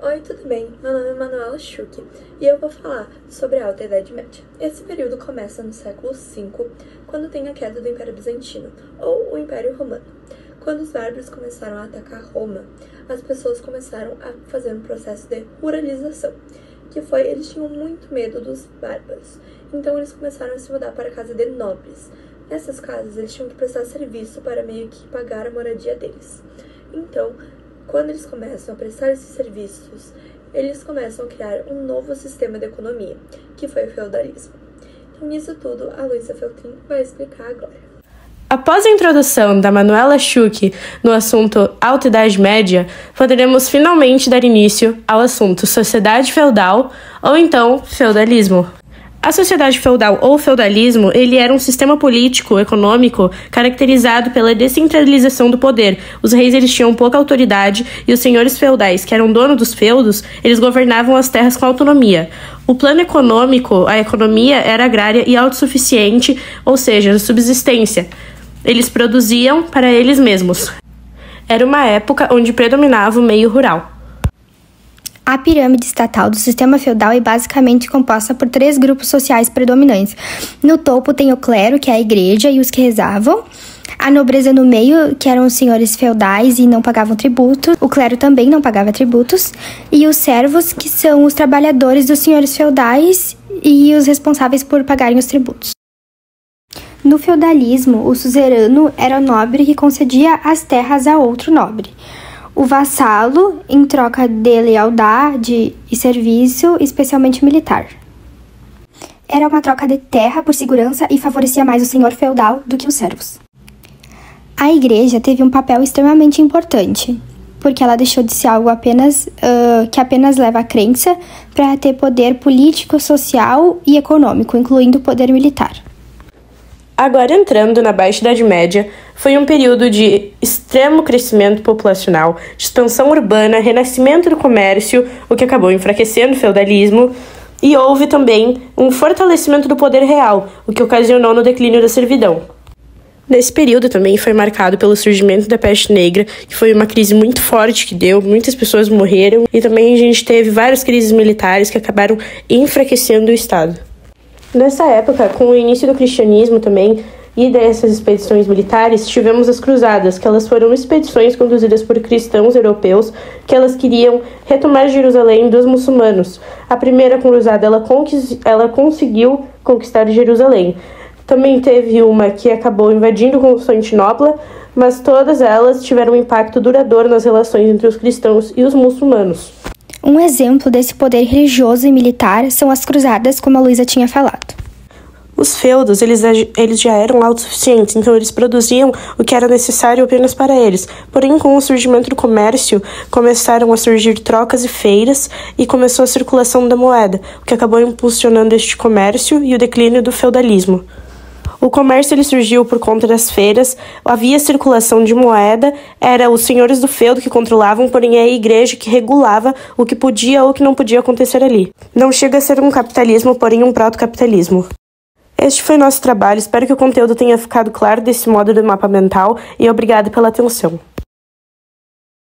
Oi, tudo bem? Meu nome é Manuela Schuch e eu vou falar sobre a Alta Idade Média. Esse período começa no século V, quando tem a queda do Império Bizantino, ou o Império Romano. Quando os bárbaros começaram a atacar Roma, as pessoas começaram a fazer um processo de ruralização, eles tinham muito medo dos bárbaros, então eles começaram a se mudar para a casa de nobres. Nessas casas, eles tinham que prestar serviço para meio que pagar a moradia deles. Então, quando eles começam a prestar esses serviços, eles começam a criar um novo sistema de economia, que foi o feudalismo. Então, nisso tudo, a Luísa Feltrin vai explicar agora. Após a introdução da Manuela Schuch no assunto Alta Idade Média, poderemos finalmente dar início ao assunto sociedade feudal ou então feudalismo. A sociedade feudal ou feudalismo, ele era um sistema político, econômico, caracterizado pela descentralização do poder. Os reis eles tinham pouca autoridade e os senhores feudais, que eram donos dos feudos, eles governavam as terras com autonomia. O plano econômico, a economia era agrária e autossuficiente, ou seja, subsistência. Eles produziam para eles mesmos. Era uma época onde predominava o meio rural. A pirâmide estatal do sistema feudal é basicamente composta por 3 grupos sociais predominantes. No topo tem o clero, que é a igreja e os que rezavam. A nobreza no meio, que eram os senhores feudais e não pagavam tributo. O clero também não pagava tributos. E os servos, que são os trabalhadores dos senhores feudais e os responsáveis por pagarem os tributos. No feudalismo, o suzerano era o nobre que concedia as terras a outro nobre. O vassalo, em troca de lealdade e serviço, especialmente militar. Era uma troca de terra por segurança e favorecia mais o senhor feudal do que os servos. A igreja teve um papel extremamente importante, porque ela deixou de ser algo que apenas leva à crença para ter poder político, social e econômico, incluindo o poder militar. Agora entrando na Baixa Idade Média, foi um período de extremo crescimento populacional, de expansão urbana, renascimento do comércio, o que acabou enfraquecendo o feudalismo, e houve também um fortalecimento do poder real, o que ocasionou no declínio da servidão. Nesse período também foi marcado pelo surgimento da peste negra, que foi uma crise muito forte que deu, muitas pessoas morreram, e também a gente teve várias crises militares que acabaram enfraquecendo o Estado. Nessa época, com o início do cristianismo também, e dessas expedições militares, tivemos as cruzadas, que elas foram expedições conduzidas por cristãos europeus, que elas queriam retomar Jerusalém dos muçulmanos. A primeira cruzada, ela conseguiu conquistar Jerusalém. Também teve uma que acabou invadindo Constantinopla, mas todas elas tiveram um impacto duradouro nas relações entre os cristãos e os muçulmanos. Um exemplo desse poder religioso e militar são as cruzadas, como a Luísa tinha falado. Os feudos, eles já eram autossuficientes, então eles produziam o que era necessário apenas para eles. Porém, com o surgimento do comércio, começaram a surgir trocas e feiras e começou a circulação da moeda, o que acabou impulsionando este comércio e o declínio do feudalismo. O comércio ele surgiu por conta das feiras, havia circulação de moeda, era os senhores do feudo que controlavam, porém é a igreja que regulava o que podia ou o que não podia acontecer ali. Não chega a ser um capitalismo, porém um proto-capitalismo. Este foi nosso trabalho, espero que o conteúdo tenha ficado claro desse modo do mapa mental e obrigado pela atenção.